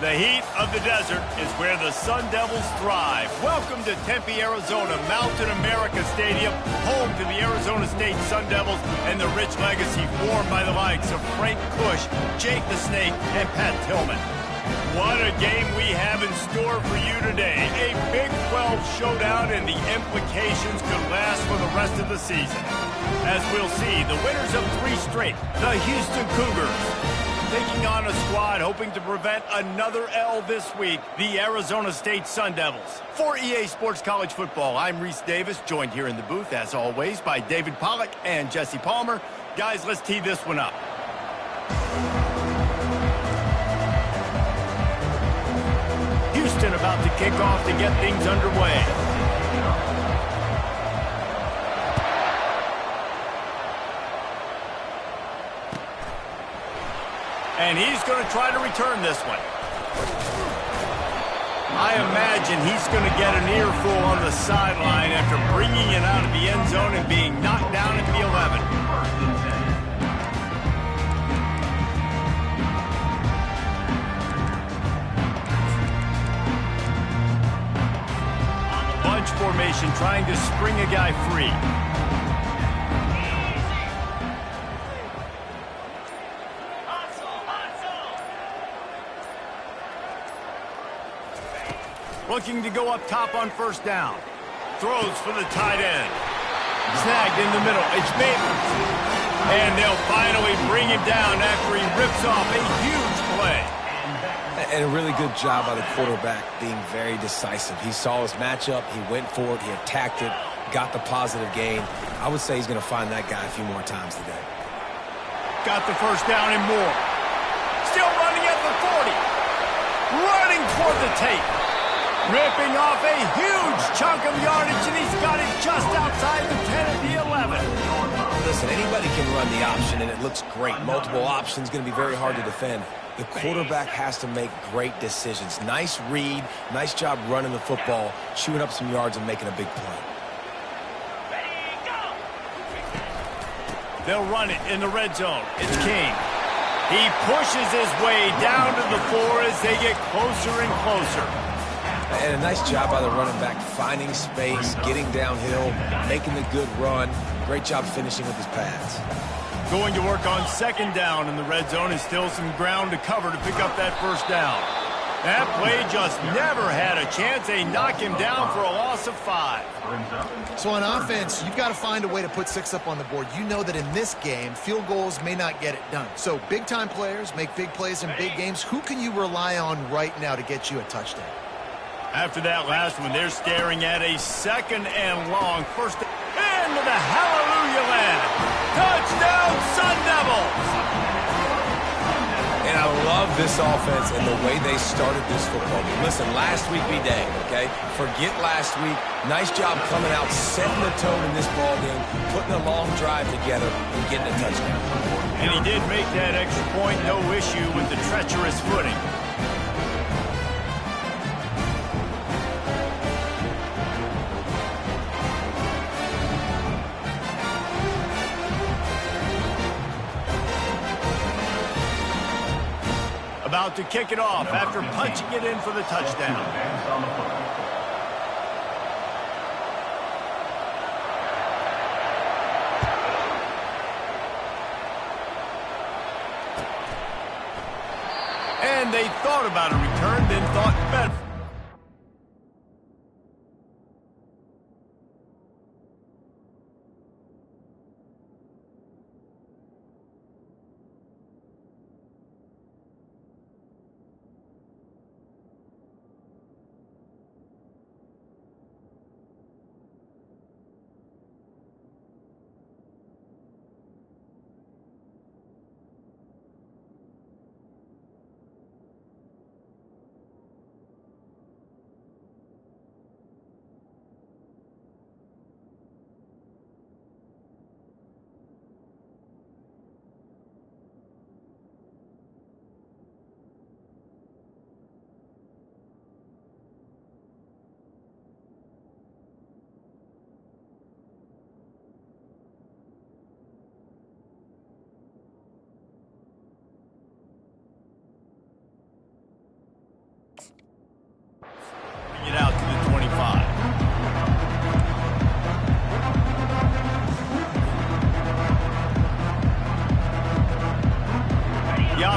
The heat of the desert is where the Sun Devils thrive. Welcome to Tempe, Arizona, Mountain America Stadium, home to the Arizona State Sun Devils and the rich legacy formed by the likes of Frank Kush, Jake the Snake, and Pat Tillman. What a game we have in store for you today. A Big 12 showdown, and the implications could last for the rest of the season. As we'll see, the winners of 3 straight, the Houston Cougars, taking on a squad hoping to prevent another L this week, the Arizona State Sun Devils. For EA Sports College Football, I'm Reese Davis, joined here in the booth, as always, by David Pollack and Jesse Palmer. Guys, let's tee this one up. Houston about to kick off to get things underway. And he's going to try to return this one. I imagine he's going to get an earful on the sideline after bringing it out of the end zone and being knocked down at the 11. Bunch formation trying to spring a guy free. Looking to go up top on first down. Throws for the tight end. Snagged in the middle. It's Bateman. And they'll finally bring him down after he rips off a huge play. And a really good job by the quarterback being very decisive. He saw his matchup. He went for it. He attacked it. Got the positive gain. I would say he's going to find that guy a few more times today. Got the first down and more. Still running at the 40. Running toward the tape. Ripping off a huge chunk of yardage, and he's got it just outside the 10 at the 11. Listen, anybody can run the option, and it looks great. Multiple options, going to be very hard to defend. The quarterback has to make great decisions. Nice read, nice job running the football, chewing up some yards and making a big play. They'll run it in the red zone. It's King. He pushes his way down to the 4 as they get closer and closer. And a nice job by the running back, finding space, getting downhill, making the good run. Great job finishing with his pads. Going to work on second down in the red zone, and still some ground to cover to pick up that first down. That play just never had a chance. They knock him down for a loss of 5. So on offense, you've got to find a way to put 6 up on the board. You know that in this game, field goals may not get it done. So big-time players make big plays in big games. Who can you rely on right now to get you a touchdown? After that last one, they're staring at a second and long. First into the hallelujah land. Touchdown, Sun Devils! And I love this offense and the way they started this football game. Listen, last week be dang, okay? Forget last week. Nice job coming out, setting the tone in this ball game, putting a long drive together, and getting a touchdown. And he did make that extra point, no issue with the treacherous footing. About to kick it off after punching it in for the touchdown. And they thought about a return, then thought better.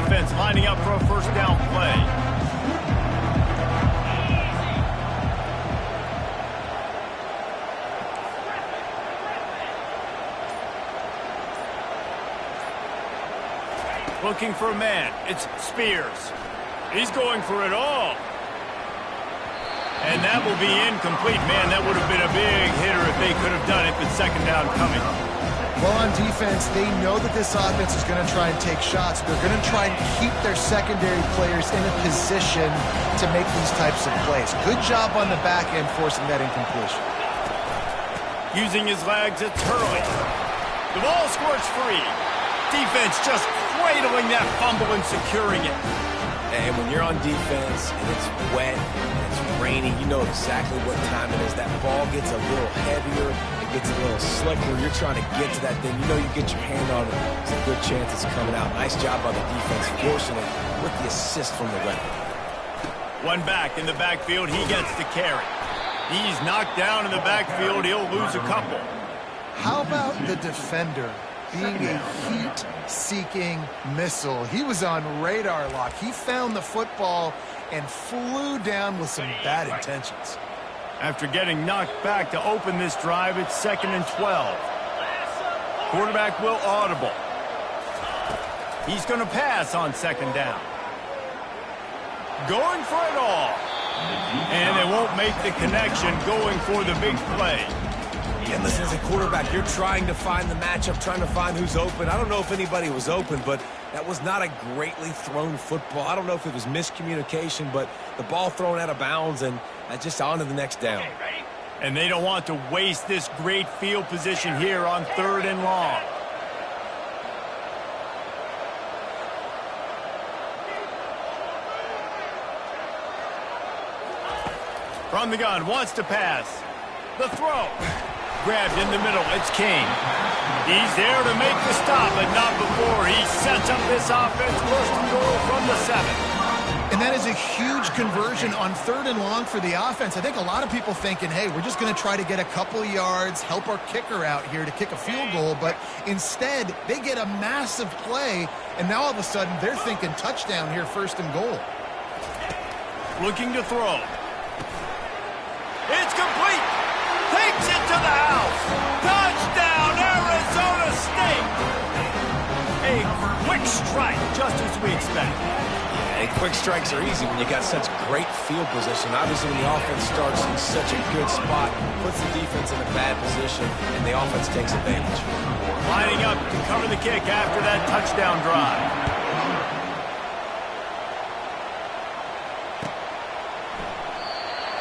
offense lining up for a first down play. Looking for a man. It's Spears. He's going for it all. And that will be incomplete. Man, that would have been a big hitter if they could have done it, but second down coming. Well, on defense, they know that this offense is going to try and take shots. They're going to try and keep their secondary players in a position to make these types of plays. Good job on the back end forcing that incompletion. Using his legs, it's Hurley. The ball squirts free. Defense just cradling that fumble and securing it. And when you're on defense and it's wet and it's rainy, you know exactly what time it is. That ball gets a little heavier, it gets a little slicker. You're trying to get to that thing. You know you get your hand on it. There's a good chance it's coming out. Nice job by the defense forcing it with the assist from the ref. One back in the backfield, he gets the carry. He's knocked down in the backfield. He'll lose a couple. How about the defender being a heat-seeking missile? He was on radar lock. He found the football and flew down with some bad intentions. After getting knocked back to open this drive, it's 2nd and 12. Quarterback will audible. He's going to pass on 2nd down. Going for it all. And they won't make the connection, going for the big play. And listen, as a quarterback, you're trying to find the matchup, trying to find who's open. I don't know if anybody was open, but that was not a greatly thrown football. I don't know if it was miscommunication, but the ball thrown out of bounds and just on to the next down. And they don't want to waste this great field position here on 3rd and long. From the gun, wants to pass. The throw. Grabbed in the middle, it's King. He's there to make the stop, but not before he sets up this offense. 1st and goal from the 7. And that is a huge conversion on 3rd and long for the offense. I think a lot of people thinking, hey, we're just going to try to get a couple of yards, help our kicker out here to kick a field goal. But instead, they get a massive play, and now all of a sudden they're thinking touchdown here, 1st and goal. Looking to throw. It's complete. Takes it to the house. Touchdown, Arizona State. A quick strike, just as we expect. And quick strikes are easy when you got such great field position. Obviously, when the offense starts in such a good spot, puts the defense in a bad position, and the offense takes advantage. Lining up to cover the kick after that touchdown drive.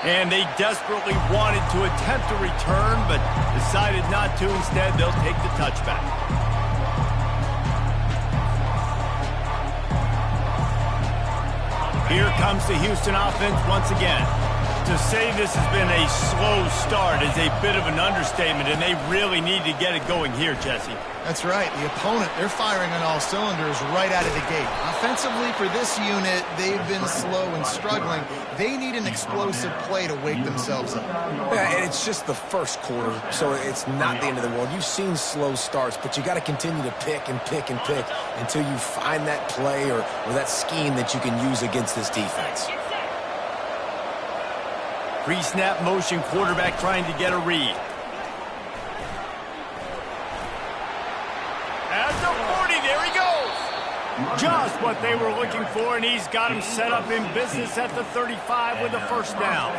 And they desperately wanted to attempt a return, but decided not to. Instead, they'll take the touchback. Here comes the Houston offense once again. To say this has been a slow start is a bit of an understatement, and they really need to get it going here, Jesse. That's right. The opponent, they're firing on all cylinders right out of the gate. Offensively, for this unit, they've been slow and struggling. They need an explosive play to wake themselves up. Yeah, and it's just the first quarter, so it's not the end of the world. You've seen slow starts, but you got to continue to pick and pick and pick until you find that play or that scheme that you can use against this defense. Pre-snap motion, quarterback trying to get a read. At the 40, there he goes. Just what they were looking for, and he's got him set up in business at the 35 with a 1st down.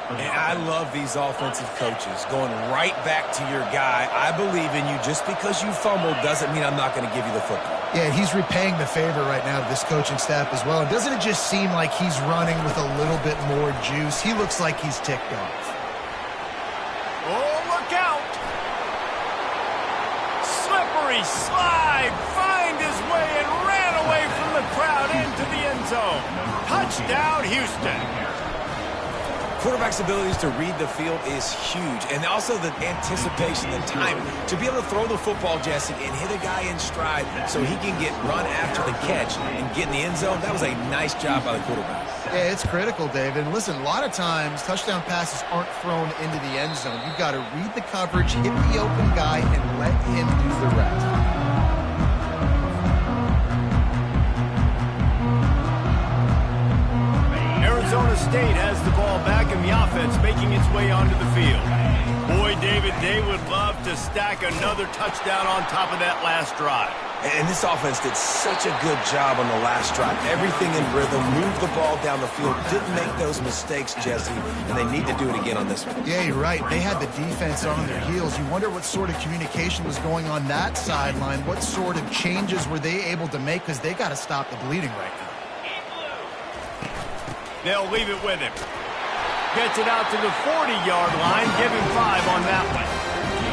And I love these offensive coaches going right back to your guy. I believe in you. Just because you fumbled doesn't mean I'm not going to give you the football. Yeah, he's repaying the favor right now to this coaching staff as well. And doesn't it just seem like he's running with a little bit more juice? He looks like he's ticked off. Oh, look out! Slippery slide, find his way and ran away from the crowd into the end zone. Touchdown, Houston. Quarterback's abilities to read the field is huge, and also the anticipation, the timing. To be able to throw the football, Jesse, and hit a guy in stride so he can get run after the catch and get in the end zone, that was a nice job by the quarterback. Yeah, it's critical, David. And listen, a lot of times touchdown passes aren't thrown into the end zone. You've got to read the coverage, hit the open guy, and let him do the rest. State has the ball back and the offense making its way onto the field. Boy, David, they would love to stack another touchdown on top of that last drive. And this offense did such a good job on the last drive. Everything in rhythm, moved the ball down the field, didn't make those mistakes, Jesse, and they need to do it again on this one. Yeah, you're right. They had the defense on their heels. You wonder what sort of communication was going on that sideline. What sort of changes were they able to make, because they got to stop the bleeding right now. They'll leave it with him. Gets it out to the 40-yard line. Give him 5 on that one.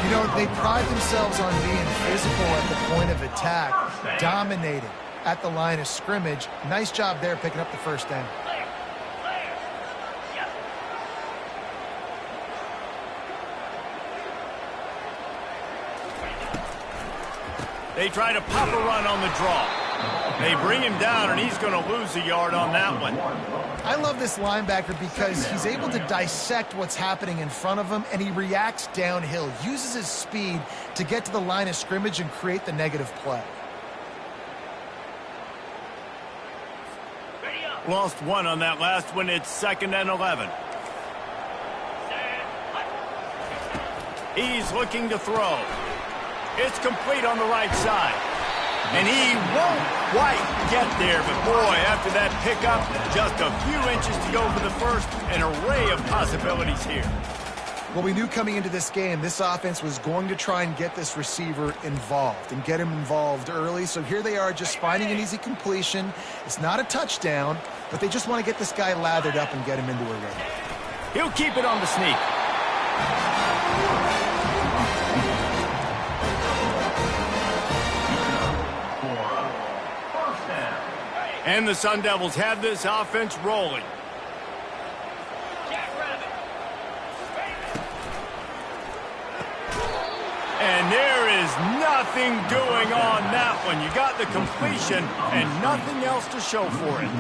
You know, they pride themselves on being physical at the point of attack, dominating at the line of scrimmage. Nice job there picking up the first down. They try to pop a run on the draw. They bring him down, and he's going to lose a yard on that one. I love this linebacker because he's able to dissect what's happening in front of him, and he reacts downhill, uses his speed to get to the line of scrimmage and create the negative play. Lost 1 on that last one. It's 2nd and 11. He's looking to throw. It's complete on the right side. And he won't quite get there, but boy, after that pickup, just a few inches to go for the first. An array of possibilities here. Well, we knew coming into this game, this offense was going to try and get this receiver involved and get him involved early. So here they are just finding an easy completion. It's not a touchdown, but they just want to get this guy lathered up and get him into a rhythm. He'll keep it on the sneak. And the Sun Devils have this offense rolling. And there is nothing doing on that one. You got the completion and nothing else to show for it.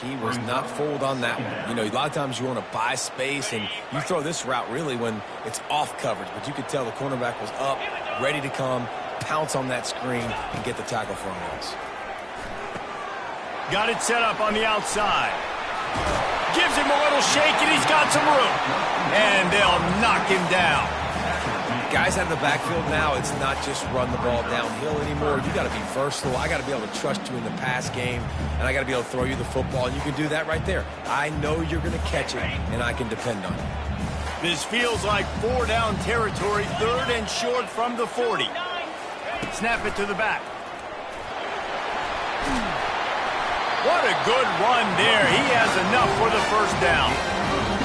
He was not fooled on that one. You know, a lot of times you want to buy space, and you throw this route really when it's off coverage. But you could tell the cornerback was up, ready to come, pounce on that screen, and get the tackle for him once. Got it set up on the outside. Gives him a little shake, and he's got some room. And they'll knock him down. Guys out of the backfield now, it's not just run the ball downhill anymore. You got to be versatile. I got to be able to trust you in the pass game, and I got to be able to throw you the football, and you can do that right there. I know you're going to catch it, and I can depend on it. This feels like 4-down territory, 3rd and short from the 40. Snap it to the back. What a good run there. He has enough for the first down.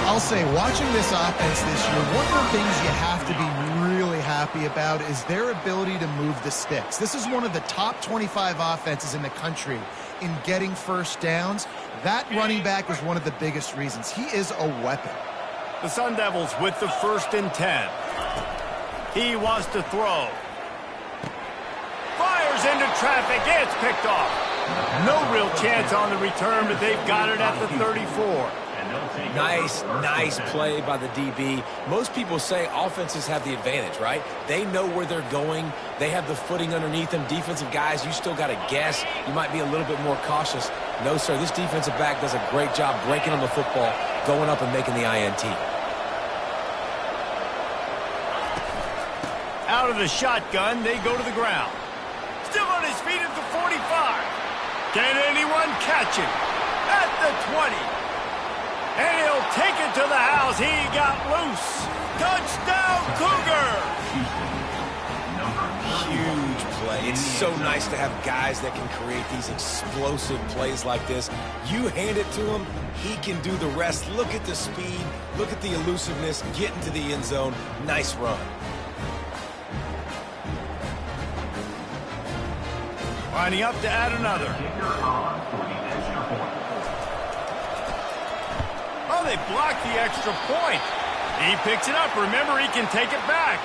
I'll say, watching this offense this year, one of the things you have to be really happy about is their ability to move the sticks. This is one of the top 25 offenses in the country in getting first downs. That running back is one of the biggest reasons. He is a weapon. The Sun Devils with the 1st and 10. He wants to throw. Fires into traffic. It's picked off. No real chance on the return, but they've got it at the 34. Nice play by the DB. Most people say offenses have the advantage, right? They know where they're going. They have the footing underneath them. Defensive guys, you still got to guess. You might be a little bit more cautious. No, sir, this defensive back does a great job breaking on the football, going up and making the INT. Out of the shotgun, they go to the ground. Still on his feet at the 45. Can anyone catch him? At the 20. And he'll take it to the house. He got loose. Touchdown, Cougar! Huge play. It's so nice to have guys that can create these explosive plays like this. You hand it to him, he can do the rest. Look at the speed. Look at the elusiveness. Get into the end zone. Nice run. Lining up to add another. Oh, they blocked the extra point. He picks it up. Remember, he can take it back.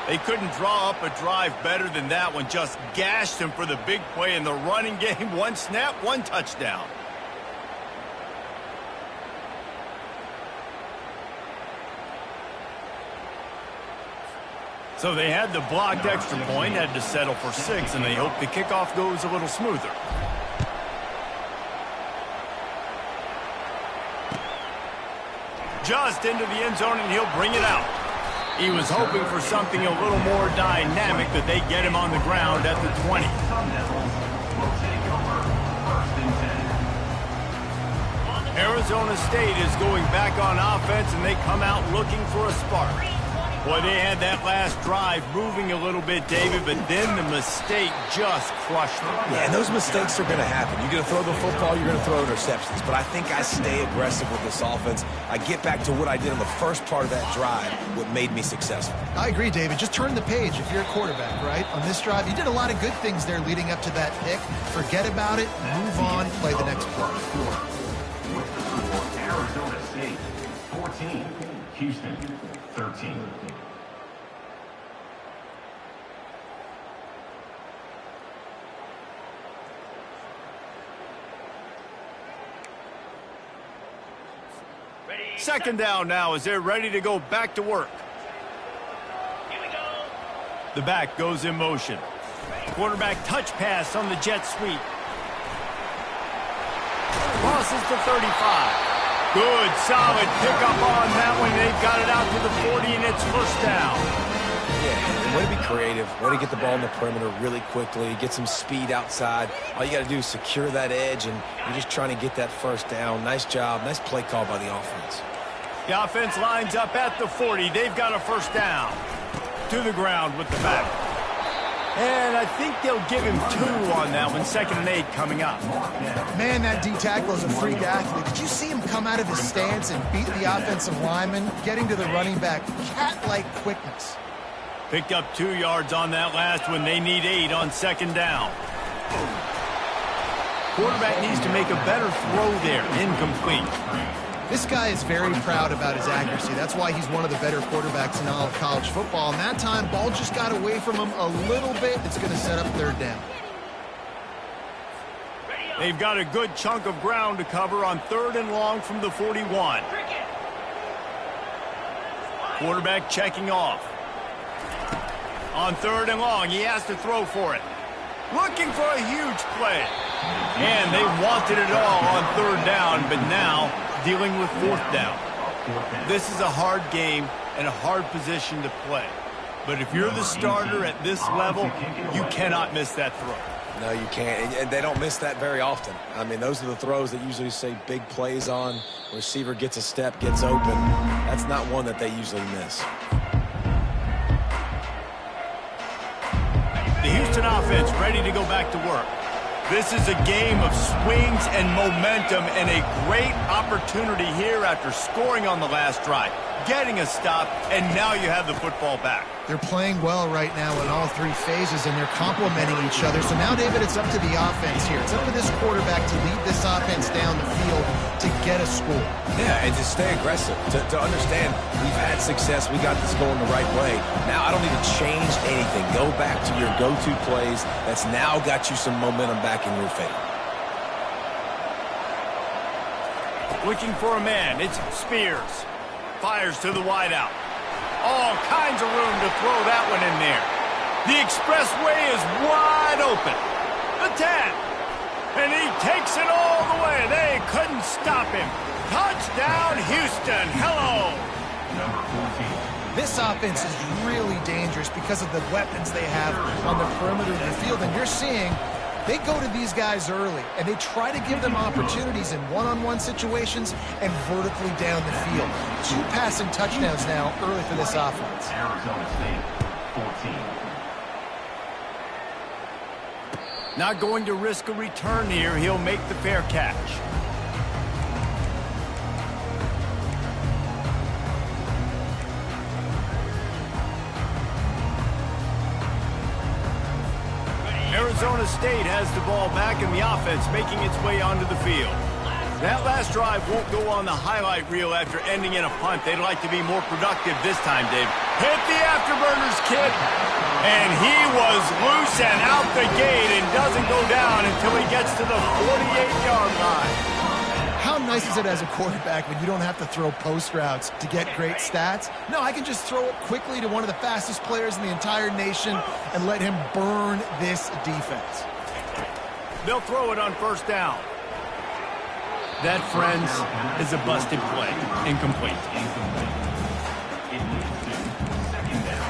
They couldn't draw up a drive better than that one. Just gashed him for the big play in the running game. 1 snap, 1 touchdown. So they had the blocked extra point, had to settle for 6, and they hope the kickoff goes a little smoother. Just into the end zone, and he'll bring it out. He was hoping for something a little more dynamic, that they get him on the ground at the 20. Arizona State is going back on offense, and they come out looking for a spark. Boy, they had that last drive moving a little bit, David, but then the mistake just crushed them. Yeah, and those mistakes are going to happen. You're going to throw the football, you're going to throw interceptions. But I think I stay aggressive with this offense. I get back to what I did in the first part of that drive, what made me successful. I agree, David. Just turn the page if you're a quarterback, right? On this drive, you did a lot of good things there leading up to that pick. Forget about it, move on, play the next play. Arizona State 14, Houston 13. Second down now as they're ready to go back to work. The back goes in motion. Quarterback touch pass on the jet sweep. Crosses to 35. Good, solid pickup on that one. They've got it out to the 40, and it's first down. Yeah, way to be creative, way to get the ball in the perimeter really quickly, get some speed outside. All you got to do is secure that edge, and you're just trying to get that first down. Nice job, nice play call by the offense. The offense lines up at the 40. They've got a first down. To the ground with the back. And I think they'll give him 2 on that one. 2nd and 8 coming up. Man, that D-tackle is a freak athlete. Did you see him come out of his stance and beat the offensive lineman, getting to the running back? Cat-like quickness. Picked up 2 yards on that last one. They need 8 on 2nd down. Quarterback needs to make a better throw there. Incomplete. This guy is very proud about his accuracy. That's why he's one of the better quarterbacks in all of college football. And that time, ball just got away from him a little bit. It's going to set up 3rd down. They've got a good chunk of ground to cover on 3rd and long from the 41. Quarterback checking off. On 3rd and long, he has to throw for it. Looking for a huge play. And they wanted it all on 3rd down, but now dealing with 4th down. This is a hard game and a hard position to play. But if you're the starter at this level, you cannot miss that throw. No, you can't. And they don't miss that very often. I mean, those are the throws that usually say big plays on. Receiver gets a step, gets open. That's not one that they usually miss. The Houston offense ready to go back to work. This is a game of swings and momentum, and a great opportunity here after scoring on the last drive, getting a stop, and now you have the football back. They're playing well right now in all 3 phases, and they're complementing each other. So now, David, it's up to the offense here. It's up to this quarterback to lead this offense down the field to get a score. Yeah, and to stay aggressive, to understand we've had success, we got this going the right way. Now I don't need to change anything. Go back to your go-to plays. That's now got you some momentum back in your favor. Looking for a man. It's Spears. Fires to the wideout. All kinds of room to throw that one in there. The expressway is wide open. The 10. And he takes it all the way. They couldn't stop him. Touchdown, Houston. Hello. This offense is really dangerous because of the weapons they have on the perimeter of the field. And you're seeing they go to these guys early, and they try to give them opportunities in one-on-one situations and vertically down the field. 2 passing touchdowns now early for this offense. Arizona State 14. Not going to risk a return here. He'll make the fair catch. Arizona State has the ball back, and the offense making its way onto the field. That last drive won't go on the highlight reel after ending in a punt. They'd like to be more productive this time, Dave. Hit the afterburners, kid. And he was loose and out the gate and doesn't go down until he gets to the 48-yard line. How nice is it as a quarterback when you don't have to throw post routes to get great stats? No, I can just throw it quickly to one of the fastest players in the entire nation and let him burn this defense. They'll throw it on 1st down. That, friends, is a busted play. Incomplete. It leads to second down.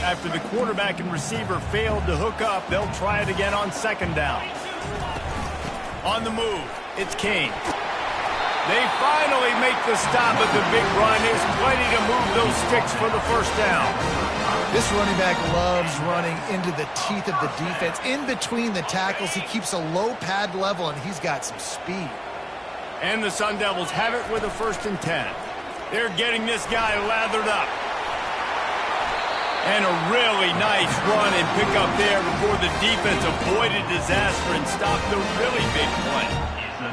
After the quarterback and receiver failed to hook up, they'll try it again on second down. On the move, it's Kane. They finally make the stop, but the big run is plenty to move those sticks for the first down. This running back loves running into the teeth of the defense. In between the tackles, he keeps a low pad level, and he's got some speed. And the Sun Devils have it with a 1st and 10. They're getting this guy lathered up. And a really nice run and pick up there before the defense avoided disaster and stopped the really big play.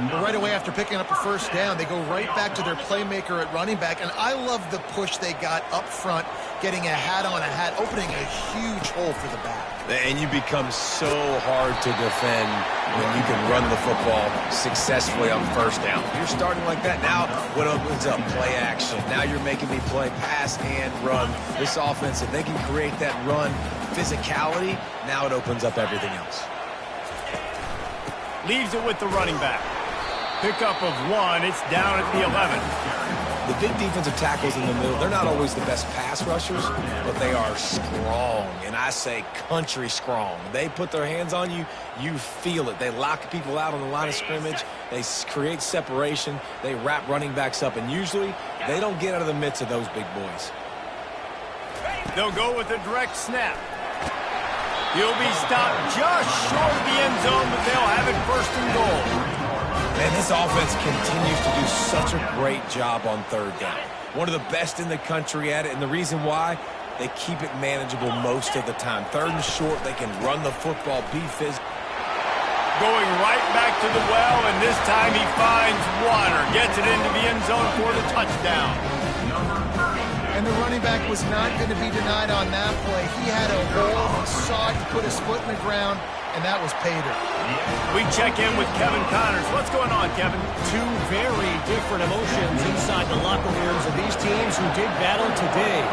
But right away after picking up a 1st down, they go right back to their playmaker at running back. And I love the push they got up front, getting a hat on a hat, opening a huge hole for the back. And you become so hard to defend when you can run the football successfully on 1st down. You're starting like that. Now what opens up? Play action. Now you're making me play pass and run. This offense, if they can create that run physicality, now it opens up everything else. Leaves it with the running back. Pickup of 1. It's down at the 11. The big defensive tackles in the middle, they're not always the best pass rushers, but they are strong, and I say country strong. They put their hands on you, you feel it. They lock people out on the line of scrimmage. They create separation. They wrap running backs up, and usually they don't get out of the midst of those big boys. They'll go with a direct snap. He'll be stopped just short of the end zone, but they'll have it 1st and goal. Man, this offense continues to do such a great job on 3rd down. One of the best in the country at it, and the reason why, they keep it manageable most of the time. 3rd and short, they can run the football, be physical. Going right back to the well, and this time he finds water. Gets it into the end zone for the touchdown. And the running back was not going to be denied on that play. He had a hole, he saw it, he put his foot in the ground, and that was pay dirt. We check in with Kevin Connors. What's going on, Kevin? Two very different emotions inside the locker rooms of these teams who did battle today.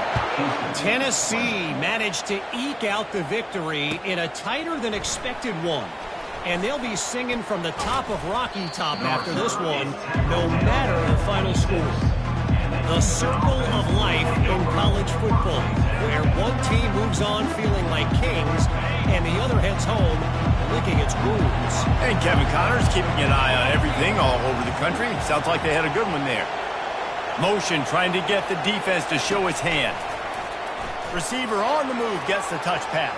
Tennessee managed to eke out the victory in a tighter than expected one. And they'll be singing from the top of Rocky Top after this one, no matter the final score. The circle of life in college football, where one team moves on feeling like kings and the other heads home licking its wounds. And Kevin Connors keeping an eye on everything all over the country. Sounds like they had a good one there. Motion trying to get the defense to show its hand. Receiver on the move gets the touch pass.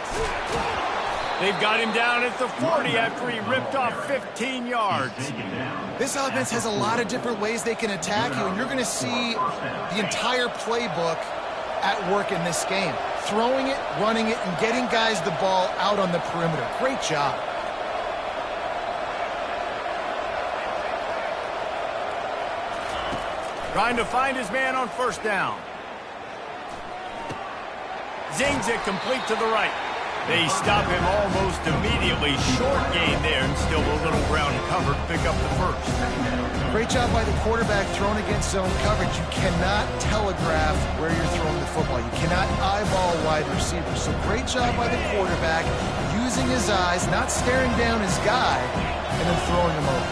They've got him down at the 40 after he ripped off 15 yards. This offense has a lot of different ways they can attack you, and you're going to see the entire playbook at work in this game. Throwing it, running it, and getting guys the ball out on the perimeter. Great job. Trying to find his man on 1st down. Zings it complete to the right. They stop him almost immediately. Short gain there, and still a little ground covered. Pick up the 1st. Great job by the quarterback thrown against zone coverage. You cannot telegraph where you're throwing the football. You cannot eyeball wide receivers. So great job by the quarterback using his eyes, not staring down his guy, and then throwing him over.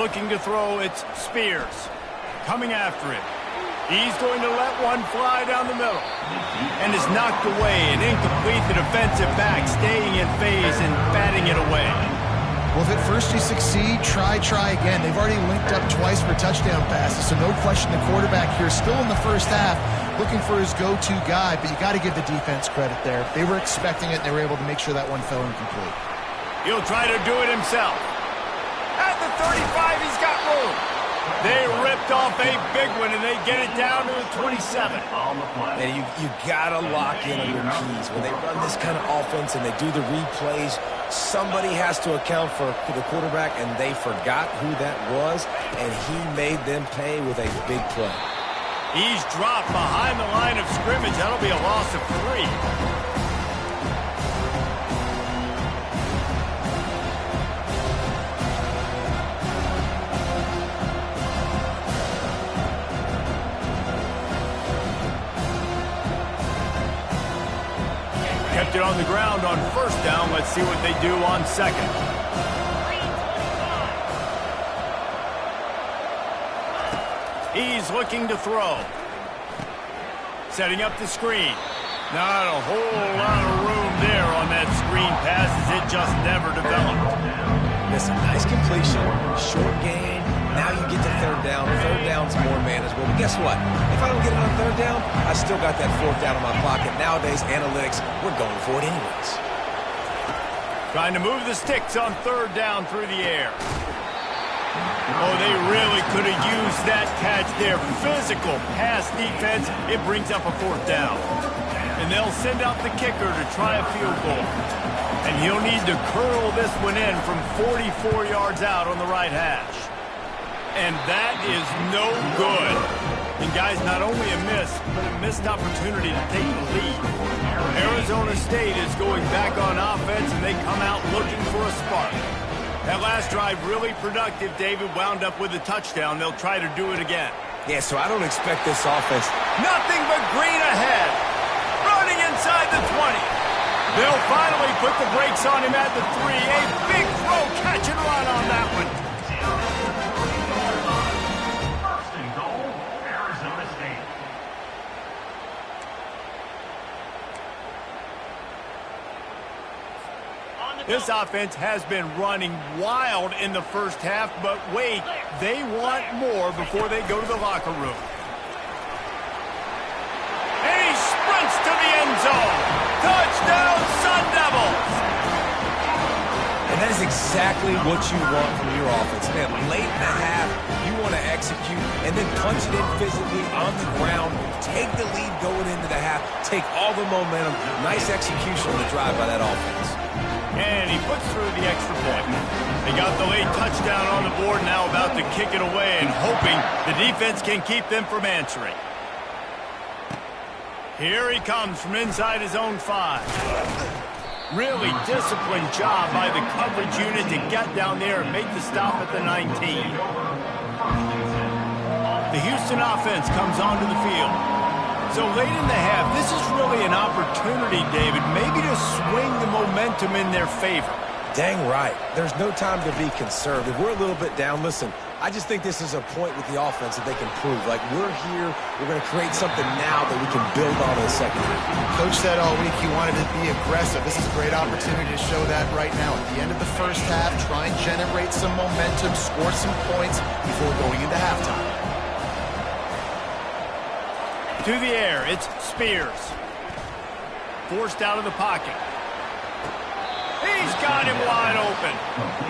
Looking to throw, it's Spears. Coming after it. He's going to let one fly down the middle. And is knocked away and incomplete. The defensive back staying in phase and batting it away. Well, if at first you succeed, try again. They've already linked up twice for touchdown passes, so no question the quarterback here still in the 1st half looking for his go-to guy, but you got to give the defense credit there. They were expecting it, and they were able to make sure that one fell incomplete. He'll try to do it himself. At the 35, he's got room. They ripped off a big one, and they get it down to the 27. And you got to lock in on your keys. When they run this kind of offense and they do the replays, somebody has to account for the quarterback, and they forgot who that was, and he made them pay with a big play. He's dropped behind the line of scrimmage. That'll be a loss of 3. Left it on the ground on first down. Let's see what they do on second. He's looking to throw. Setting up the screen. Not a whole lot of room there on that screen pass as it just never developed. Listen, nice completion, short gain. Now you get to third down. Third down's more manageable. But guess what? If I don't get it on third down, I still got that fourth down in my pocket. Nowadays, analytics, we're going for it anyways. Trying to move the sticks on third down through the air. Oh, they really could have used that catch there. Physical pass defense. It brings up a fourth down. And they'll send out the kicker to try a field goal. And he'll need to curl this one in from 44 yards out on the right hash. And that is no good. And guys, not only a miss, but a missed opportunity to take the lead. Arizona State is going back on offense, and they come out looking for a spark. That last drive really productive. David wound up with a touchdown. They'll try to do it again. Yeah, so I don't expect this offense. Nothing but green ahead. Running inside the 20. They'll finally put the brakes on him at the 3. A big throw, catch and run on that one. First and goal, Arizona State. This offense has been running wild in the first half, but wait, they want more before they go to the locker room. And he sprints to the end zone. Touchdown, Sun Devils! And that is exactly what you want from your offense. Man, late in the half, you want to execute and then punch it in physically on the ground, take the lead going into the half, take all the momentum. Nice execution on the drive by that offense. And he puts through the extra point. They got the late touchdown on the board, now about to kick it away and hoping the defense can keep them from answering. Here he comes from inside his own 5. Really disciplined job by the coverage unit to get down there and make the stop at the 19. The Houston offense comes onto the field. So late in the half, this is really an opportunity, David, maybe to swing the momentum in their favor. Dang right. There's no time to be conservative. We're a little bit down. Listen, I just think this is a point with the offense that they can prove. Like, we're here, we're going to create something now that we can build on in the second half. Coach said all week he wanted to be aggressive. This is a great opportunity to show that right now. At the end of the first half, try and generate some momentum, score some points before going into halftime. To the air, it's Spears. Forced out of the pocket. He's got him wide open.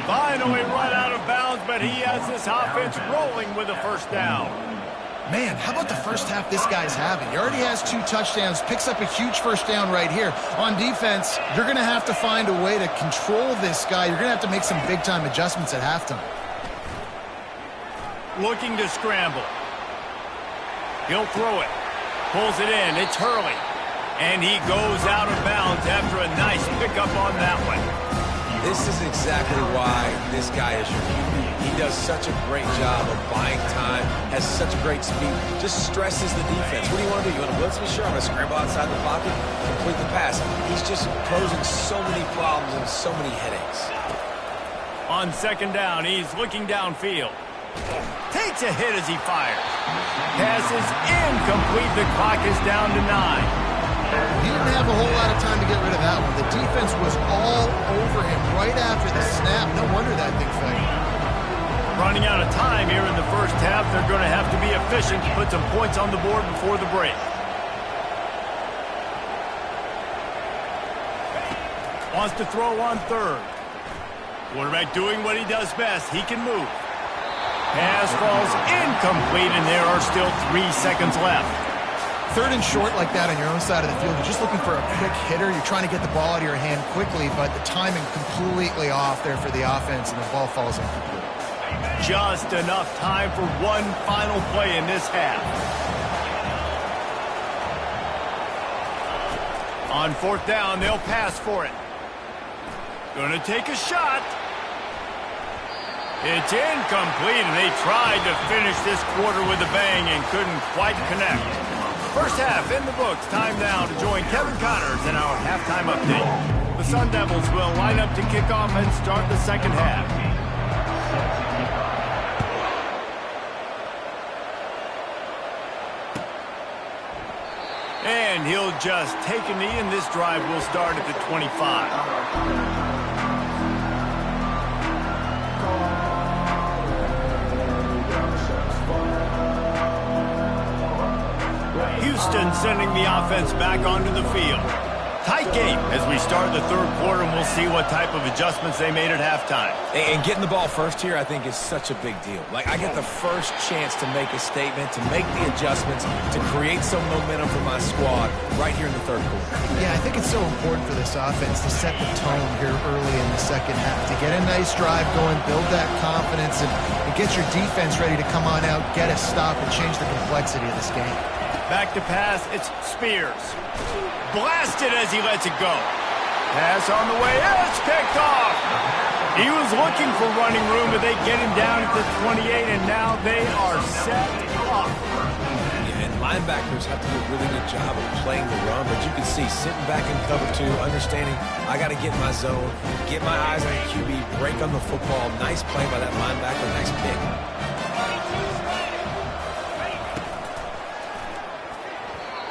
Finally run out of bounds, but he has this offense rolling with a first down. Man, how about the first half this guy's having? He already has 2 touchdowns, picks up a huge first down right here. On defense, you're going to have to find a way to control this guy. You're going to have to make some big-time adjustments at halftime. Looking to scramble. He'll throw it. Pulls it in. It's Hurley. And he goes out of bounds after a nice pickup on that one. This is exactly why this guy is your QB. He does such a great job of buying time, has such a great speed, just stresses the defense. What do you want to do? You want to blitz me? Sure, I'm going to scramble outside the pocket, complete the pass. He's just posing so many problems and so many headaches. On second down, he's looking downfield. Takes a hit as he fires. Pass is incomplete. The clock is down to 9. He didn't have a whole lot of time to get rid of that one. The defense was all over him right after the snap. No wonder that thing fell. Running out of time here in the first half. They're going to have to be efficient to put some points on the board before the break. Wants to throw on third. Quarterback doing what he does best. He can move. Pass falls incomplete, and there are still 3 seconds left. Third and short like that on your own side of the field, you're just looking for a quick hitter. You're trying to get the ball out of your hand quickly, but the timing completely off there for the offense, and the ball falls incomplete. Just enough time for one final play in this half. On fourth down, they'll pass for it. Going to take a shot. It's incomplete, and they tried to finish this quarter with a bang and couldn't quite connect. First half in the books. Time now to join Kevin Connors in our halftime update. The Sun Devils will line up to kick off and start the second half. And he'll just take a knee, and this drive will start at the 25. Houston sending the offense back onto the field. Tight game as we start the third quarter, and we'll see what type of adjustments they made at halftime. And getting the ball first here, I think, is such a big deal. Like, I get the first chance to make a statement, to make the adjustments, to create some momentum for my squad right here in the third quarter. Yeah, I think it's so important for this offense to set the tone here early in the second half, to get a nice drive going, build that confidence, and get your defense ready to come on out, get a stop, and change the complexity of this game. Back to pass, it's Spears. Blasted as he lets it go. Pass on the way, it's picked off. He was looking for running room, but they get him down at the 28, and now they are set up. Yeah, and linebackers have to do a really good job of playing the run, but you can see sitting back in cover two, understanding I got to get in my zone, get my eyes on the QB, break on the football. Nice play by that linebacker, nice pick.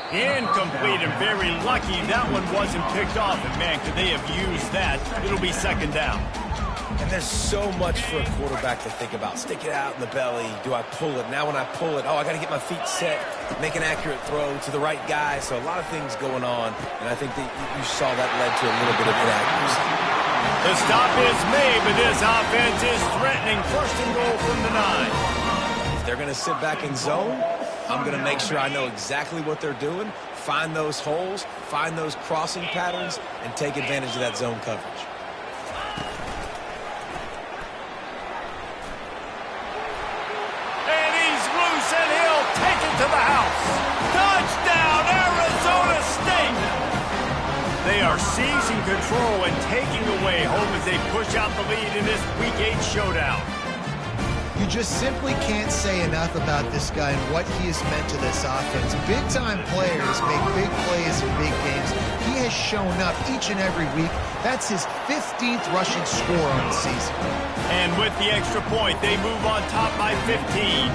Incomplete, and very lucky that one wasn't picked off. And man, could they have used that? It'll be second down. And there's so much for a quarterback to think about. Stick it out in the belly. Do I pull it? Now when I pull it, I got to get my feet set, make an accurate throw to the right guy. So a lot of things going on, and I think that you saw that led to a little bit of inaccuracy. The stop is made, but this offense is threatening. First and goal from the 9. If they're going to sit back in zone, I'm going to make sure I know exactly what they're doing, find those holes, find those crossing patterns, and take advantage of that zone coverage. And he's loose, and he'll take it to the house. Touchdown, Arizona State! They are seizing control and taking away home as they push out the lead in this Week 8 showdown. You just simply can't say enough about this guy and what he has meant to this offense. Big-time players make big plays in big games. He has shown up each and every week. That's his 15th rushing score on the season. And with the extra point, they move on top by 15.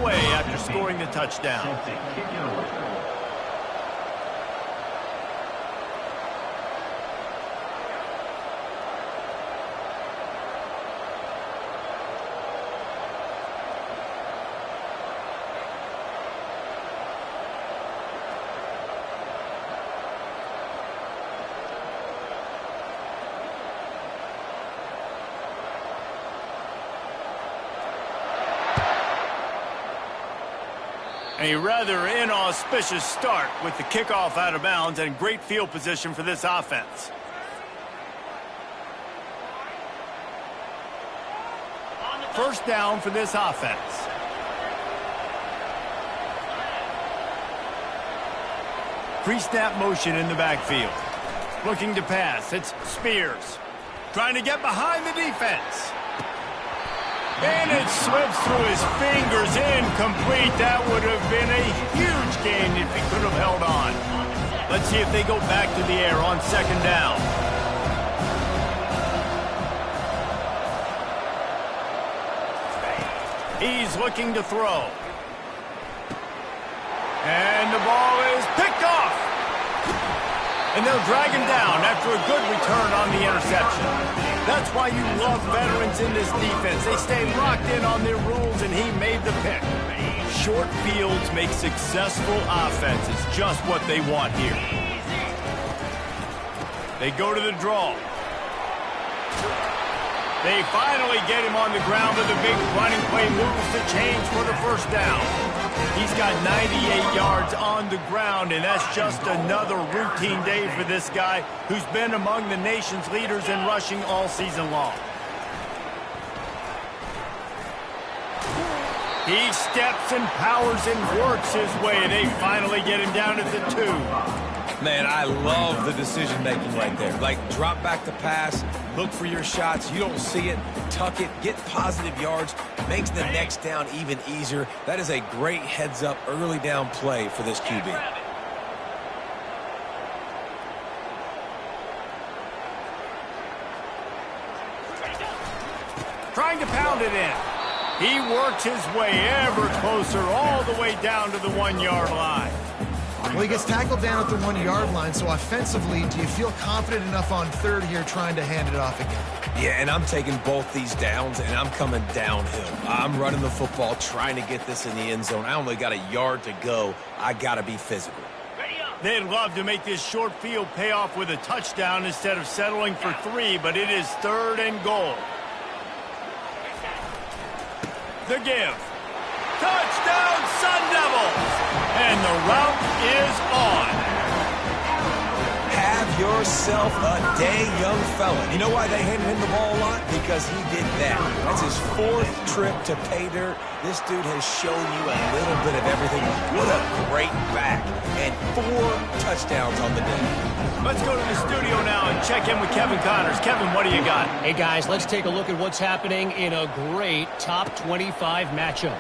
After scoring the touchdown. A rather inauspicious start with the kickoff out of bounds and great field position for this offense. First down for this offense. Pre-snap motion in the backfield. Looking to pass, it's Spears. Trying to get behind the defense. And it slips through his fingers, incomplete. That would have been a huge gain if he could have held on. Let's see if they go back to the air on second down. He's looking to throw. And the ball is picked off. And they'll drag him down after a good return on the interception. That's why you love veterans in this defense. They stay locked in on their rules, and he made the pick. Short fields make successful offenses just what they want here. They go to the draw. They finally get him on the ground with a big running play, moves the chains for the first down. He's got 98 yards on the ground, and that's just another routine day for this guy who's been among the nation's leaders in rushing all season long. He steps and powers and works his way. They finally get him down at the 2. Man, I love the decision-making right there. Like, drop back the pass, look for your shots. You don't see it, tuck it, get positive yards, makes the next down even easier. That is a great heads-up early down play for this QB. Trying to pound it in. He works his way ever closer all the way down to the 1-yard line. Well, he gets tackled down at the 1-yard line, so offensively, do you feel confident enough on third here trying to hand it off again? Yeah, and I'm taking both these downs, and I'm coming downhill. I'm running the football, trying to get this in the end zone. I only got a yard to go. I got to be physical. They'd love to make this short field pay off with a touchdown instead of settling for 3, but it is 3rd and goal. The give. Touchdown, Sun Devils! And the route is on. Have yourself a day, young fella. You know why they handed him the ball a lot? Because he did that. That's his 4th trip to pay dirt. This dude has shown you a little bit of everything. What a great back. And 4 touchdowns on the day. Let's go to the studio now and check in with Kevin Connors. Kevin, what do you got? Hey, guys, let's take a look at what's happening in a great top 25 matchup.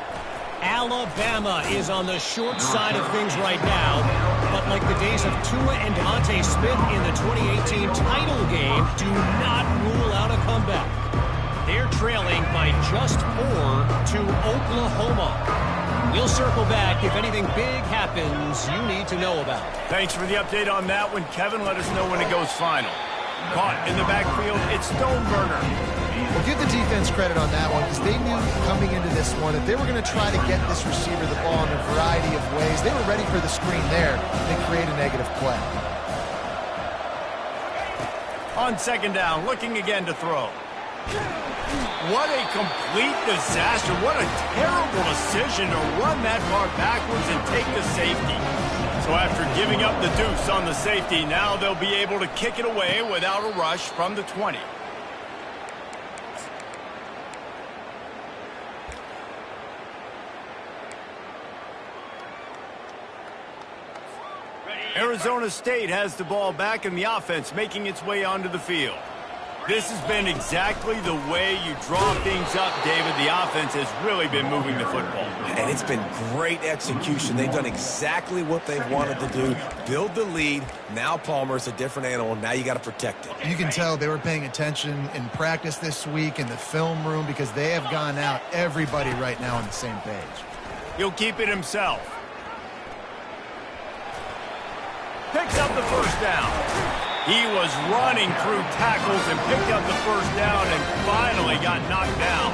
Alabama is on the short side of things right now, but like the days of Tua and Devontae Smith in the 2018 title game, do not rule out a comeback. They're trailing by just 4 to Oklahoma. We'll circle back if anything big happens you need to know about. Thanks for the update on that one, Kevin. Let us know when it goes final. Caught in the backfield, it's Stoneburner. Well, give the defense credit on that one because they knew coming into this one that they were going to try to get this receiver the ball in a variety of ways. They were ready for the screen there and create a negative play. On 2nd down, looking again to throw. What a complete disaster. What a terrible decision to run that far backwards and take the safety. So after giving up the deuce on the safety, now they'll be able to kick it away without a rush from the 20. Arizona State has the ball back in the offense, making its way onto the field. This has been exactly the way you draw things up, David. The offense has really been moving the football. And it's been great execution. They've done exactly what they've wanted to do. Build the lead. Now Palmer's a different animal. Now you got to protect it. You can tell they were paying attention in practice this week in the film room because they have gone out, everybody right now on the same page. He'll keep it himself. Picks up the 1st down. He was running through tackles and picked up the 1st down and finally got knocked down.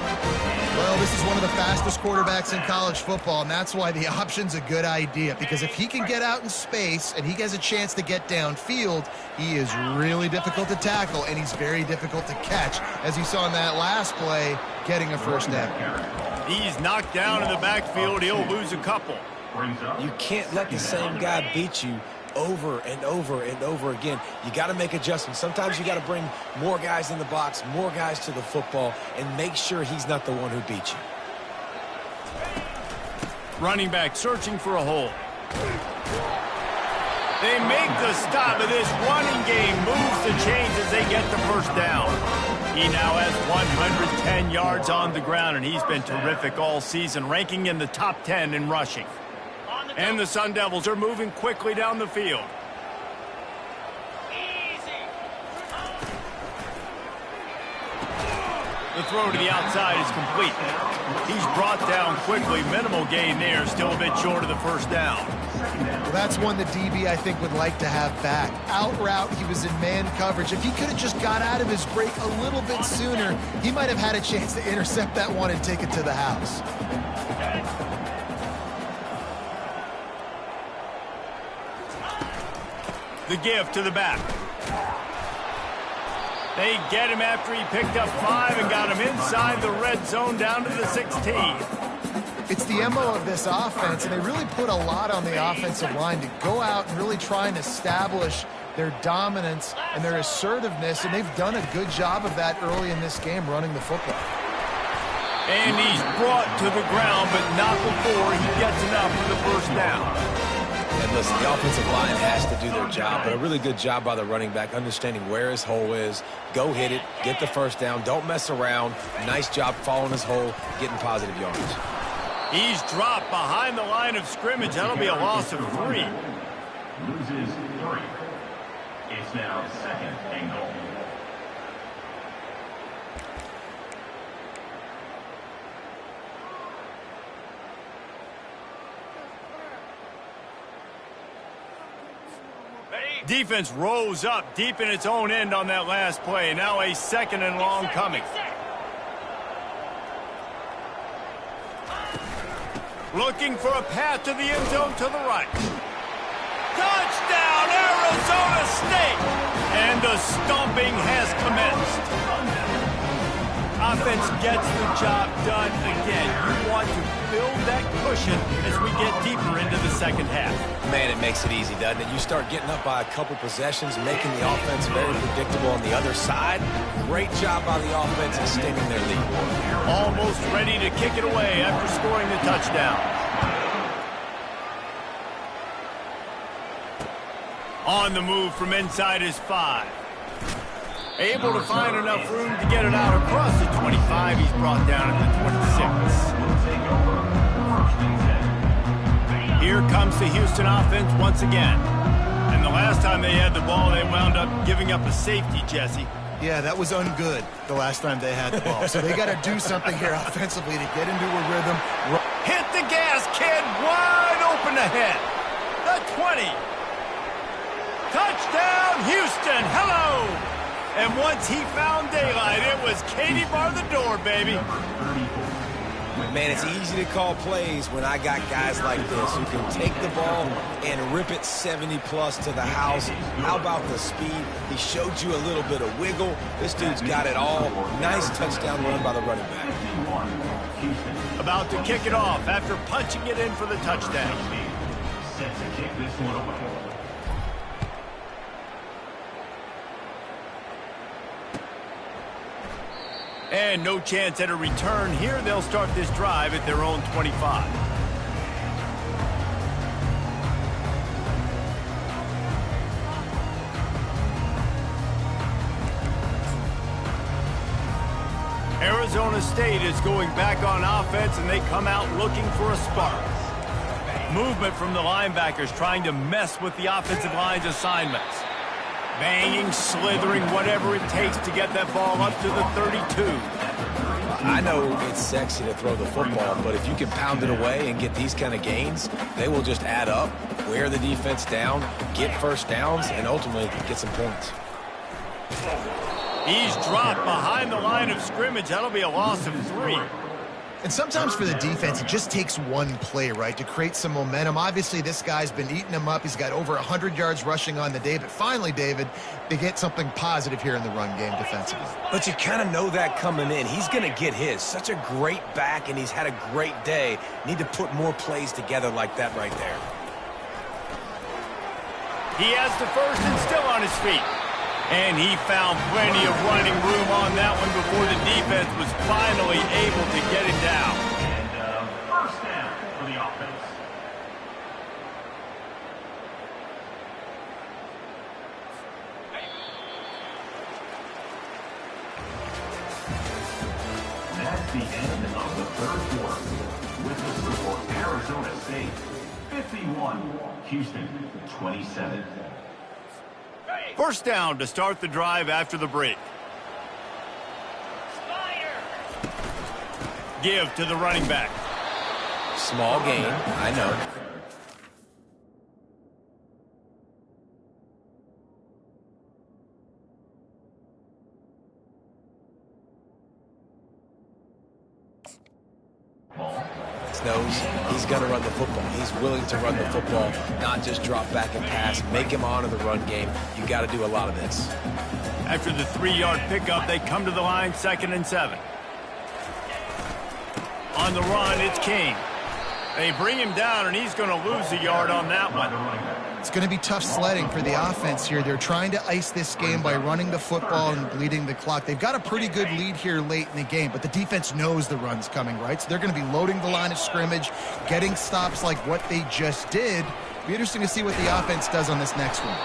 Well, this is one of the fastest quarterbacks in college football, and that's why the option's a good idea. Because if he can get out in space and he has a chance to get downfield, he is really difficult to tackle, and he's very difficult to catch, as you saw in that last play, getting a 1st down. He's knocked down in the backfield. He'll lose a couple. You can't let the same guy beat you over and over and over again. You got to make adjustments. Sometimes you got to bring more guys in the box, more guys to the football, and make sure he's not the one who beat you. Running back searching for a hole. They make the stop, but this running game moves the chains as they get the 1st down. He now has 110 yards on the ground, and he's been terrific all season, ranking in the top 10 in rushing. And the Sun Devils are moving quickly down the field. The throw to the outside is complete. He's brought down quickly. Minimal gain there. Still a bit short of the 1st down. Well, that's one the DB, I think, would like to have back. Out route, he was in man coverage. If he could have just got out of his break a little bit sooner, he might have had a chance to intercept that one and take it to the house. The give to the back. They get him after he picked up 5 and got him inside the red zone down to the 16. It's the MO of this offense, and they really put a lot on the offensive line to go out and really try and establish their dominance and their assertiveness, and they've done a good job of that early in this game running the football. And he's brought to the ground, but not before he gets enough for the first down. And listen, the offensive line has to do their job, but a really good job by the running back, understanding where his hole is. Go hit it, get the first down, don't mess around. Nice job following his hole, getting positive yards. He's dropped behind the line of scrimmage. That'll be a loss of 3. Loses 3. It's now 2nd and goal. Defense rose up deep in its own end on that last play. Now a 2nd and long coming. Looking for a path to the end zone to the right. Touchdown, Arizona State! And the stomping has commenced. Offense gets the job done again. You want to build that cushion as we get deeper into the second half. Man, it makes it easy, doesn't it? You start getting up by a couple possessions, making the offense very predictable on the other side. Great job by the offense extending their lead. Almost ready to kick it away after scoring the touchdown. On the move from inside his 5. Able to find enough room to get it out across the 25. He's brought down at the 26. Here comes the Houston offense once again. And the last time they had the ball, they wound up giving up a safety, Jesse. Yeah, that was ungood the last time they had the ball. So they got to do something here offensively to get into a rhythm. Hit the gas, kid. Wide open ahead. The 20. Touchdown, Houston. Hello. And once he found daylight, it was Katie bar the door, baby. Man, it's easy to call plays when I got guys like this who can take the ball and rip it 70-plus to the house. How about the speed? He showed you a little bit of wiggle. This dude's got it all. Nice touchdown run by the running back. About to kick it off after punching it in for the touchdown. Set to kick this one away. And no chance at a return here. They'll start this drive at their own 25. Arizona State is going back on offense, and they come out looking for a spark. Movement from the linebackers trying to mess with the offensive line's assignments. Banging, slithering, whatever it takes to get that ball up to the 32. I know it's sexy to throw the football, but if you can pound it away and get these kind of gains, they will just add up, wear the defense down, get first downs, and ultimately get some points. He's dropped behind the line of scrimmage. That'll be a loss of 3. And sometimes for the defense, it just takes one play, right, to create some momentum. Obviously, this guy's been eating them up. He's got over 100 yards rushing on the day. But finally, David, they get something positive here in the run game defensively. But you kind of know that coming in. He's going to get his. Such a great back, and he's had a great day. Need to put more plays together like that right there. He has the first and still on his feet. And he found plenty of running room on that one before the defense was finally able to get it down. And first down for the offense. That's the end of the third quarter. With the score, Arizona State 51, Houston 27. First down to start the drive after the break. Give to the running back. Small gain, I know. Knows he's going to run the football. He's willing to run the football, not just drop back and pass, make him honor the run game. You got to do a lot of this. After the 3-yard pickup, they come to the line, 2nd and 7. On the run, it's King. They bring him down, and he's going to lose a yard on that one. It's going to be tough sledding for the offense here. They're trying to ice this game by running the football and bleeding the clock. They've got a pretty good lead here late in the game, but the defense knows the run's coming, right? So they're going to be loading the line of scrimmage, getting stops like what they just did. It'll be interesting to see what the offense does on this next one.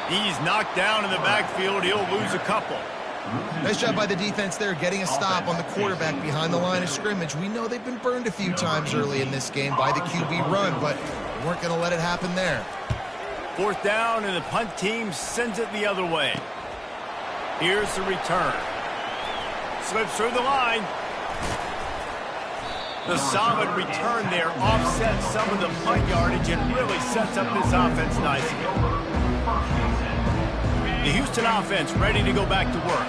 He's knocked down in the backfield. He'll lose a couple. Nice job by the defense there, getting a stop on the quarterback behind the line of scrimmage. We know they've been burned a few times early in this game by the QB run, but we weren't going to let it happen there. 4th down, and the punt team sends it the other way. Here's the return. Slips through the line. The solid return there offsets some of the punt yardage and really sets up this offense nicely. The Houston offense ready to go back to work.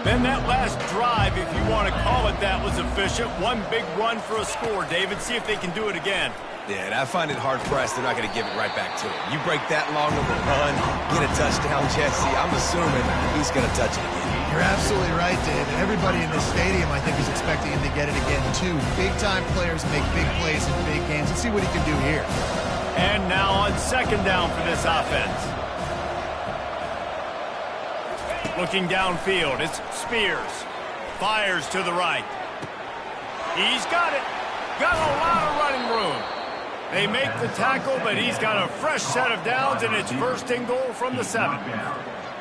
Then that last drive, if you want to call it that, was efficient. One big run for a score. David, see if they can do it again. Yeah, and I find it hard-pressed they're not going to give it right back to him. You break that long of a run, get a touchdown, Jesse, I'm assuming he's going to touch it again. You're absolutely right, David. Everybody in this stadium, I think, is expecting him to get it again, too. Big-time players make big plays in big games. Let's see what he can do here. And now on 2nd down for this offense. Looking downfield, it's Spears. Fires to the right. He's got it. Got a lot of running room. They make the tackle, but he's got a fresh set of downs, and it's 1st and goal from the 7.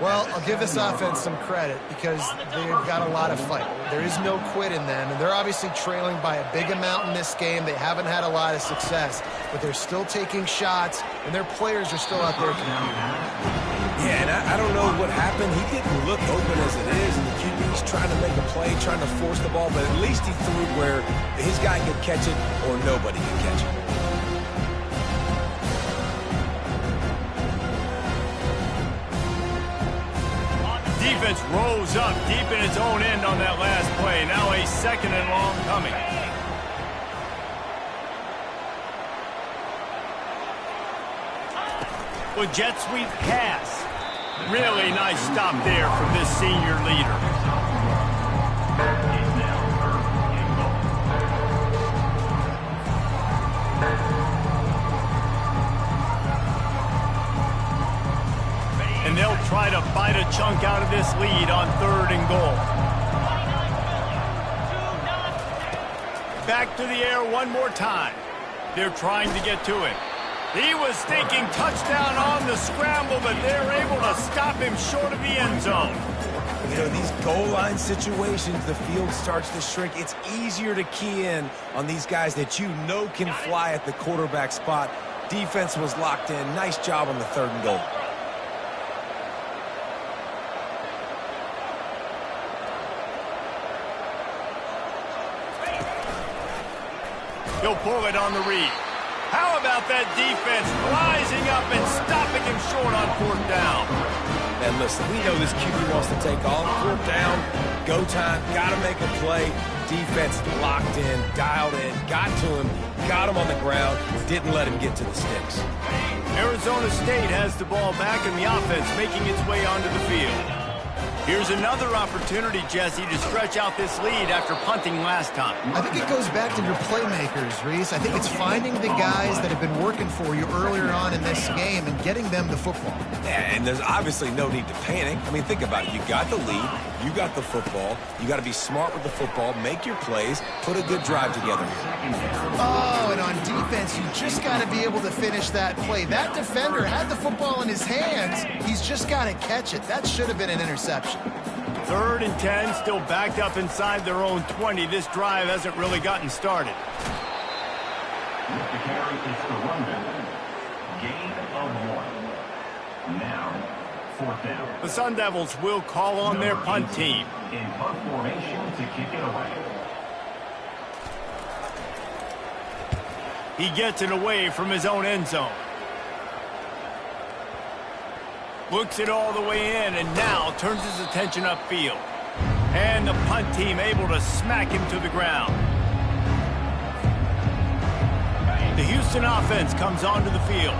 Well, I'll give this offense some credit because they've got a lot of fight. There is no quit in them, and they're obviously trailing by a big amount in this game. They haven't had a lot of success, but they're still taking shots, and their players are still out there competing. Yeah, and I don't know what happened. He didn't look open as it is, and the QB's trying to make a play, trying to force the ball, but at least he threw it where his guy could catch it or nobody could catch it. Defense rose up deep in its own end on that last play. Now a 2nd and long coming. With jet sweep pass. Really nice stop there from this senior leader. And they'll try to bite a chunk out of this lead on 3rd and goal. Back to the air one more time. They're trying to get to it. He was thinking touchdown on the scramble, but they're able to stop him short of the end zone. You know, these goal line situations, the field starts to shrink. It's easier to key in on these guys that you know can fly at the quarterback spot. Defense was locked in. Nice job on the 3rd and goal. He'll pull it on the read. How about that defense rising up and stopping him short on 4th down? And listen, we know this QB wants to take off. 4th down, go time, got to make a play. Defense locked in, dialed in, got to him, got him on the ground, didn't let him get to the sticks. Arizona State has the ball back and the offense making its way onto the field. Here's another opportunity, Jesse, to stretch out this lead after punting last time. I think it goes back to your playmakers, Reese. I think it's finding the guys that have been working for you earlier on in this game and getting them the football. Yeah, and there's obviously no need to panic. I mean, think about it. You got the lead. You got the football. You got to be smart with the football. Make your plays. Put a good drive together here. Oh, and on defense, you just got to be able to finish that play. That defender had the football in his hands. He's just got to catch it. That should have been an interception. 3rd and 10, still backed up inside their own 20. This drive hasn't really gotten started. With the carry, it's the rundown. Gain of 1. Now, 4th down. The Sun Devils will call on their punt team. In punt formation to kick it away. He gets it away from his own end zone. Looks it all the way in and now turns his attention upfield. And the punt team able to smack him to the ground. The Houston offense comes onto the field.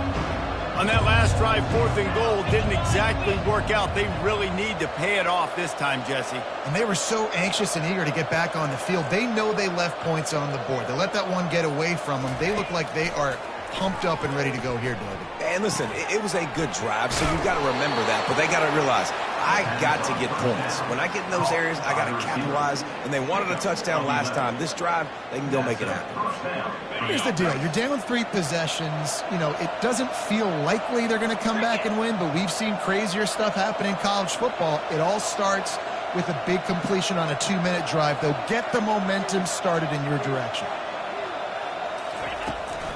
On that last drive, 4th and goal didn't exactly work out. They really need to pay it off this time, Jesse. And they were so anxious and eager to get back on the field. They know they left points on the board. They let that one get away from them. They look like they are pumped up and ready to go here, David. And listen, it was a good drive, so you've got to remember that. But they got to realize, I got to get points. When I get in those areas, I got to capitalize. And they wanted a touchdown last time. This drive, they can go make it happen. Here's the deal. You're down 3 possessions. You know, it doesn't feel likely they're going to come back and win, but we've seen crazier stuff happen in college football. It all starts with a big completion on a 2-minute drive. They'll get the momentum started in your direction.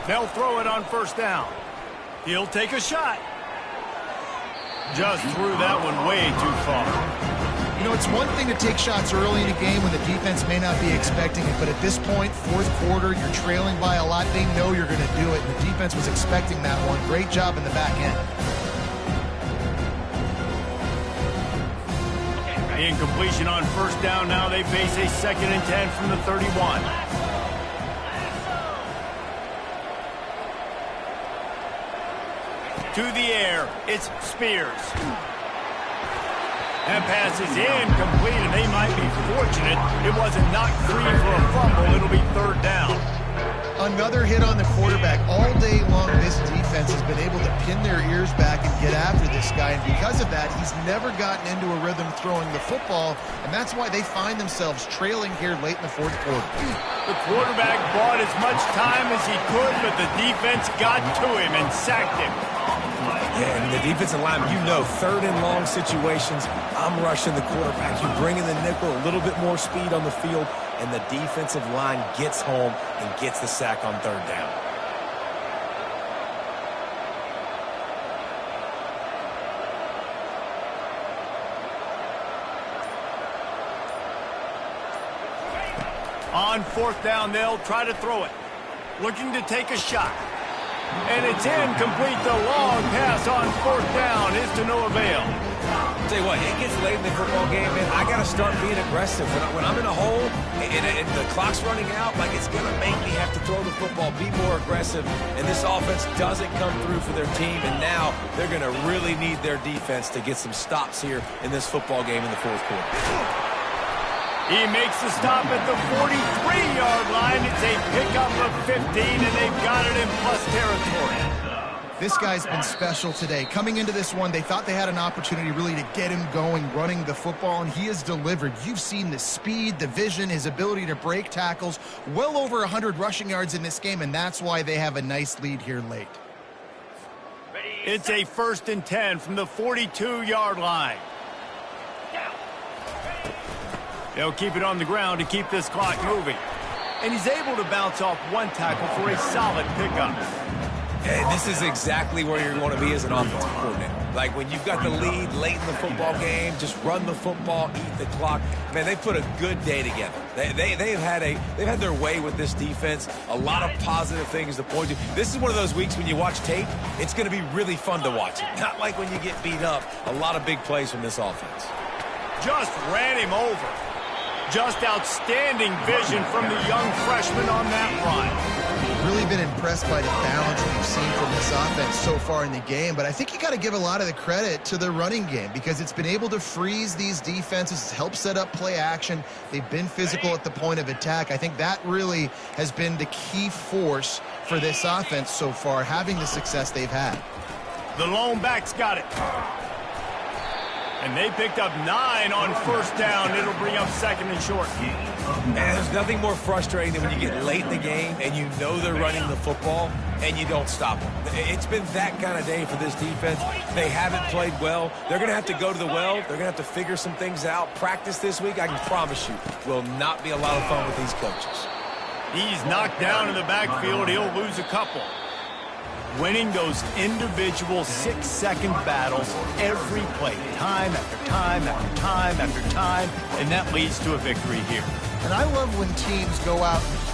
They'll throw it on 1st down. He'll take a shot. Just threw that one way too far. You know, it's one thing to take shots early in a game when the defense may not be expecting it, but at this point, 4th quarter, you're trailing by a lot. They know you're going to do it, and the defense was expecting that one. Great job in the back end. Incompletion on 1st down. Now they face a 2nd and 10 from the 31. To the air, it's Spears. That pass is incomplete, and they might be fortunate it wasn't knocked free for a fumble. It'll be 3rd down. Another hit on the quarterback. All day long, this defense has been able to pin their ears back and get after this guy, and because of that, he's never gotten into a rhythm throwing the football, and that's why they find themselves trailing here late in the 4th quarter. The quarterback bought as much time as he could, but the defense got to him and sacked him. Yeah, and the defensive lineman, you know, 3rd and long situations, I'm rushing the quarterback. You bring in the nickel, a little bit more speed on the field, and the defensive line gets home and gets the sack on 3rd down. On 4th down, they'll try to throw it. Looking to take a shot. And it's incomplete. The long pass on 4th down is to no avail. Tell you what, it gets late in the football game, man. I got to start being aggressive. When I'm in a hole and the clock's running out, like, it's going to make me have to throw the football, be more aggressive. And this offense doesn't come through for their team, and now they're going to really need their defense to get some stops here in this football game in the 4th quarter. He makes the stop at the 43-yard line. It's a pickup of 15, and they've got it in plus territory. This guy's been special today. Coming into this one, they thought they had an opportunity really to get him going, running the football, and he has delivered. You've seen the speed, the vision, his ability to break tackles. Well over 100 rushing yards in this game, and that's why they have a nice lead here late. It's a 1st and 10 from the 42-yard line. They'll keep it on the ground to keep this clock moving. And he's able to bounce off one tackle for a solid pickup. And this is exactly where you're going to be as an offensive coordinator. Like, when you've got the lead late in the football game, just run the football, eat the clock. Man, they put a good day together. They've had their way with this defense. A lot of positive things to point to. This is one of those weeks when you watch tape, it's going to be really fun to watch it. Not like when you get beat up. A lot of big plays from this offense. Just ran him over. Just outstanding vision from the young freshman on that run. Really been impressed by the balance we've seen from this offense so far in the game, but I think you got to give a lot of the credit to the running game because it's been able to freeze these defenses, help set up play action. They've been physical at the point of attack. I think that really has been the key force for this offense so far, having the success they've had. The lone back's got it. And they picked up 9 on 1st down. It'll bring up 2nd and short. Man, there's nothing more frustrating than when you get late in the game and you know they're running the football and you don't stop them. It's been that kind of day for this defense. They haven't played well. They're going to have to go to the well. They're going to have to figure some things out. Practice this week, I can promise you, will not be a lot of fun with these coaches. He's knocked down in the backfield. He'll lose a couple. Winning those individual 6-second battles every play, time after time after time after time, and that leads to a victory here. And I love when teams go out and play